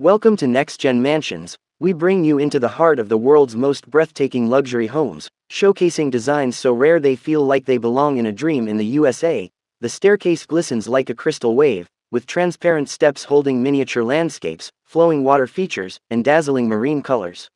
Welcome to Nextgen Mansions. We bring you into the heart of the world's most breathtaking luxury homes, showcasing designs so rare they feel like they belong in a dream. In the USA, the staircase glistens like a crystal wave, with transparent steps holding miniature landscapes, flowing water features, and dazzling marine colors.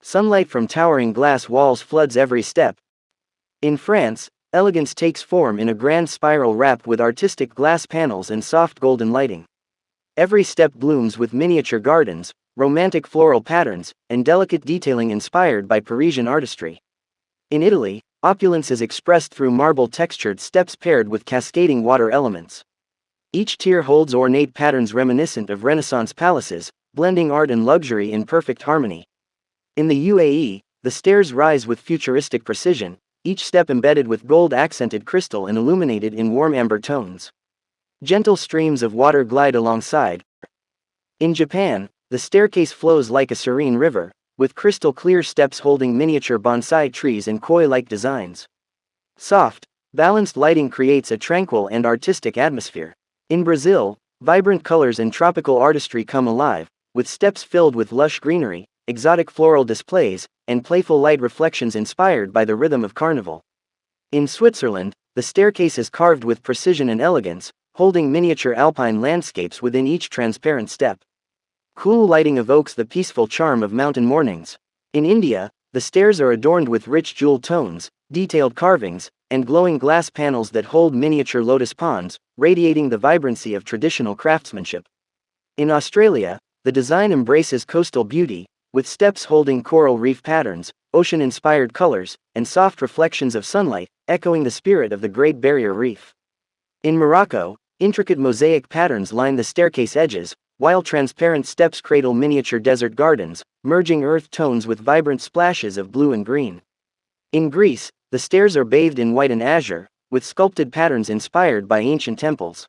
Sunlight from towering glass walls floods every step. In France, elegance takes form in a grand spiral wrap with artistic glass panels and soft golden lighting. Every step blooms with miniature gardens, romantic floral patterns, and delicate detailing inspired by Parisian artistry. In Italy, opulence is expressed through marble-textured steps paired with cascading water elements. Each tier holds ornate patterns reminiscent of Renaissance palaces, blending art and luxury in perfect harmony. In the UAE, the stairs rise with futuristic precision, each step embedded with gold-accented crystal and illuminated in warm amber tones. Gentle streams of water glide alongside. In Japan, the staircase flows like a serene river, with crystal-clear steps holding miniature bonsai trees and koi-like designs. Soft, balanced lighting creates a tranquil and artistic atmosphere. In Brazil, vibrant colors and tropical artistry come alive, with steps filled with lush greenery, exotic floral displays, and playful light reflections inspired by the rhythm of carnival. In Switzerland, the staircase is carved with precision and elegance, holding miniature alpine landscapes within each transparent step. Cool lighting evokes the peaceful charm of mountain mornings. In India, the stairs are adorned with rich jewel tones, detailed carvings, and glowing glass panels that hold miniature lotus ponds, radiating the vibrancy of traditional craftsmanship. In Australia, the design embraces coastal beauty, with steps holding coral reef patterns, ocean-inspired colors, and soft reflections of sunlight, echoing the spirit of the Great Barrier Reef. In Morocco, intricate mosaic patterns line the staircase edges, while transparent steps cradle miniature desert gardens, merging earth tones with vibrant splashes of blue and green. In Greece, the stairs are bathed in white and azure, with sculpted patterns inspired by ancient temples.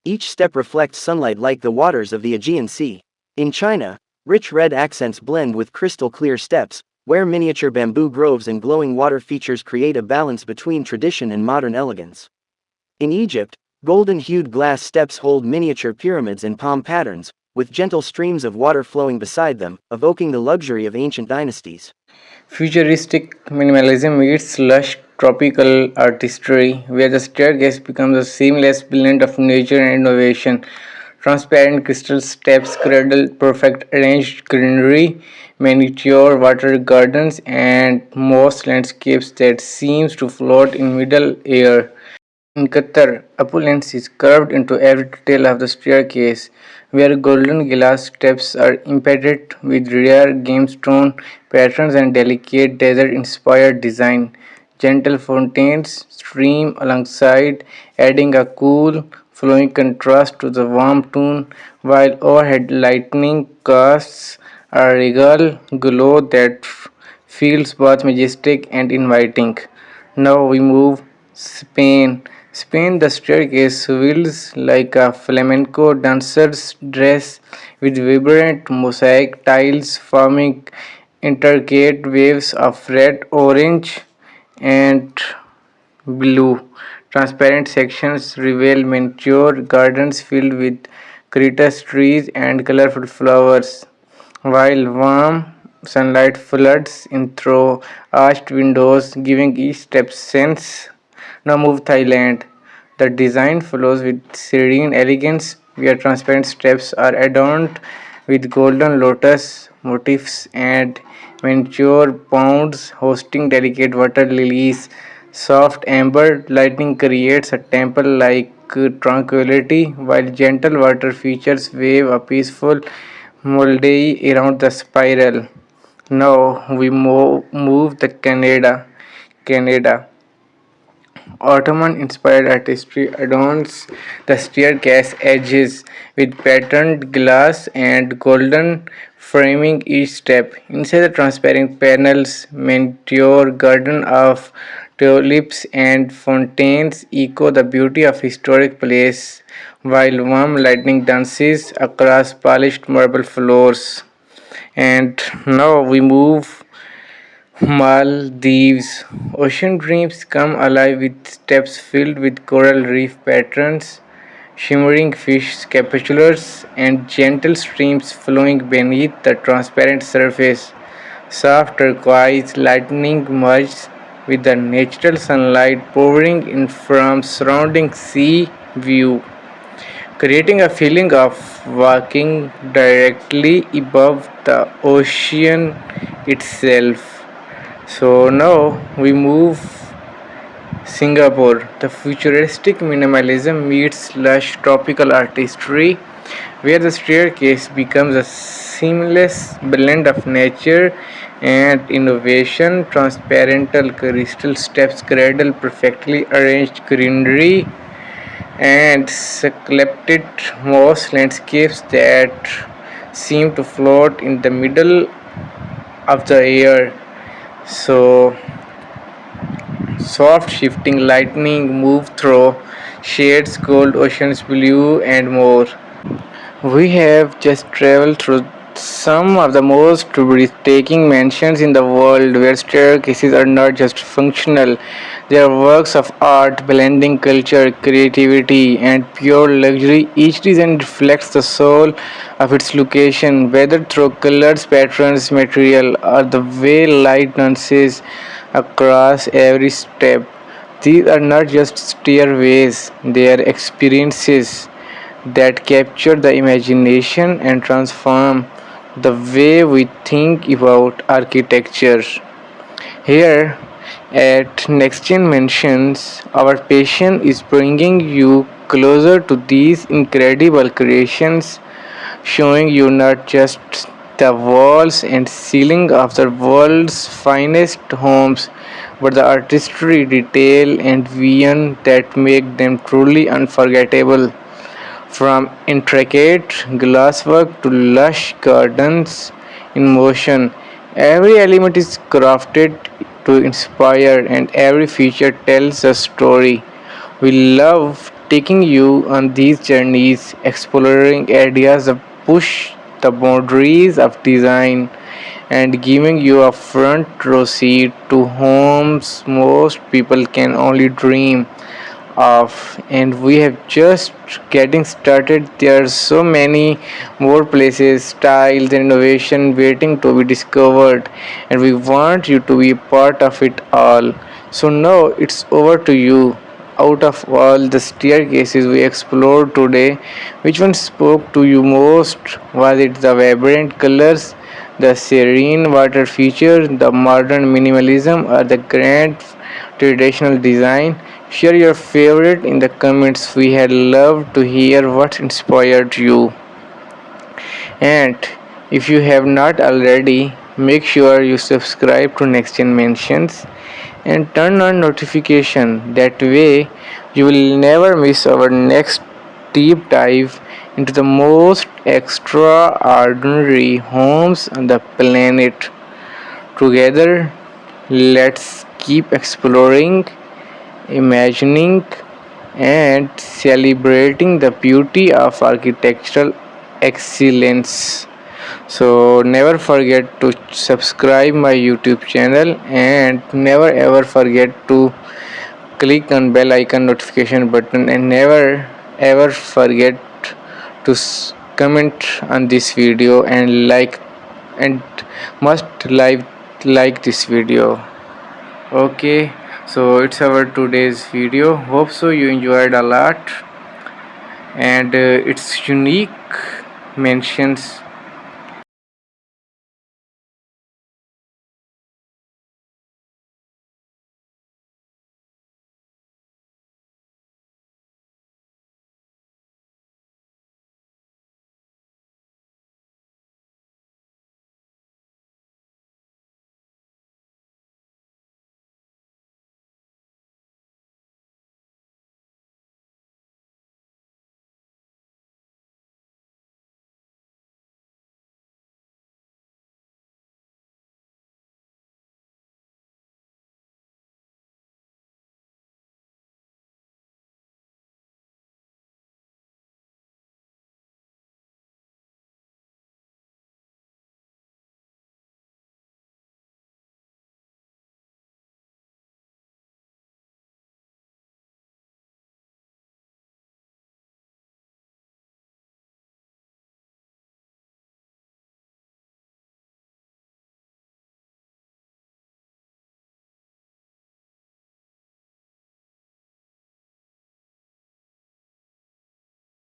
Each step reflects sunlight like the waters of the Aegean Sea. In China, rich red accents blend with crystal-clear steps, where miniature bamboo groves and glowing water features create a balance between tradition and modern elegance. In Egypt, golden-hued glass steps hold miniature pyramids and palm patterns, with gentle streams of water flowing beside them, evoking the luxury of ancient dynasties. Futuristic minimalism meets lush tropical artistry, where the staircase becomes a seamless blend of nature and innovation. Transparent crystal steps cradle perfect arranged greenery, miniature water gardens, and moss landscapes that seems to float in middle air. In Qatar, opulence is carved into every detail of the staircase, where golden glass steps are embedded with rare gemstone patterns and delicate desert-inspired design. Gentle fountains stream alongside, adding a cool, flowing contrast to the warm tone, while overhead lighting casts a regal glow that feels both majestic and inviting. Now we move Spain. Spain, the staircase swirls like a flamenco dancer's dress with vibrant mosaic tiles forming intricate waves of red, orange, and blue. Transparent sections reveal miniature gardens filled with cactus trees and colorful flowers, while warm sunlight floods in through arched windows, giving each step sense. Now move Thailand. The design flows with serene elegance, where transparent steps are adorned with golden lotus motifs and miniature ponds hosting delicate water lilies. Soft amber lighting creates a temple-like tranquility, while gentle water features wave a peaceful moldy around the spiral. Now we move the Canada. Ottoman-inspired artistry adorns the staircase edges with patterned glass and golden framing each step. Inside the transparent panels, miniature garden of tulips and fountains echo the beauty of historic place, while warm lightning dances across polished marble floors. And now we move Maldives. Ocean dreams come alive with steps filled with coral reef patterns, shimmering fish sculptures, and gentle streams flowing beneath the transparent surface. Soft turquoise lightning merges with the natural sunlight pouring in from surrounding sea view, creating a feeling of walking directly above the ocean itself. So now we move Singapore. The futuristic minimalism meets lush tropical artistry, where the staircase becomes a seamless blend of nature and innovation. Transparent crystal steps cradle perfectly arranged greenery and sculpted moss landscapes that seem to float in the middle of the air. So soft shifting lightning move through shades gold, oceans blue, and more. We have just traveled through some of the most breathtaking mansions in the world where staircases are not just functional, they are works of art blending culture, creativity, and pure luxury. Each design reflects the soul of its location, whether through colors, patterns, material, or the way light dances across every step. These are not just stairways, they are experiences that capture the imagination and transform the way we think about architecture. Here at Nextgen Mansions, our passion is bringing you closer to these incredible creations, showing you not just the walls and ceiling of the world's finest homes, but the artistry, detail, and vision that make them truly unforgettable. From intricate glasswork to lush gardens in motion, every element is crafted to inspire and every feature tells a story. We love taking you on these journeys, exploring ideas that push the boundaries of design and giving you a front row seat to homes most people can only dream of. And we have just getting started. There are so many more places, styles, and innovation waiting to be discovered, and we want you to be part of it all. So now it's over to you. Out of all the staircases we explored today, which one spoke to you most? Was it the vibrant colors, the serene water feature, the modern minimalism, or the grand traditional design? Share your favorite in the comments. We had loved to hear what inspired you. And if you have not already, make sure you subscribe to Nextgen Mansions and turn on notification. That way you will never miss our next deep dive into the most extraordinary homes on the planet. Together, let's keep exploring, imagining, and celebrating the beauty of architectural excellence. So never forget to subscribe my YouTube channel and never ever forget to click on bell icon notification button and never ever forget to comment on this video and and must like this video. Okay, so it's our today's video. Hope so you enjoyed a lot, and it's unique mentions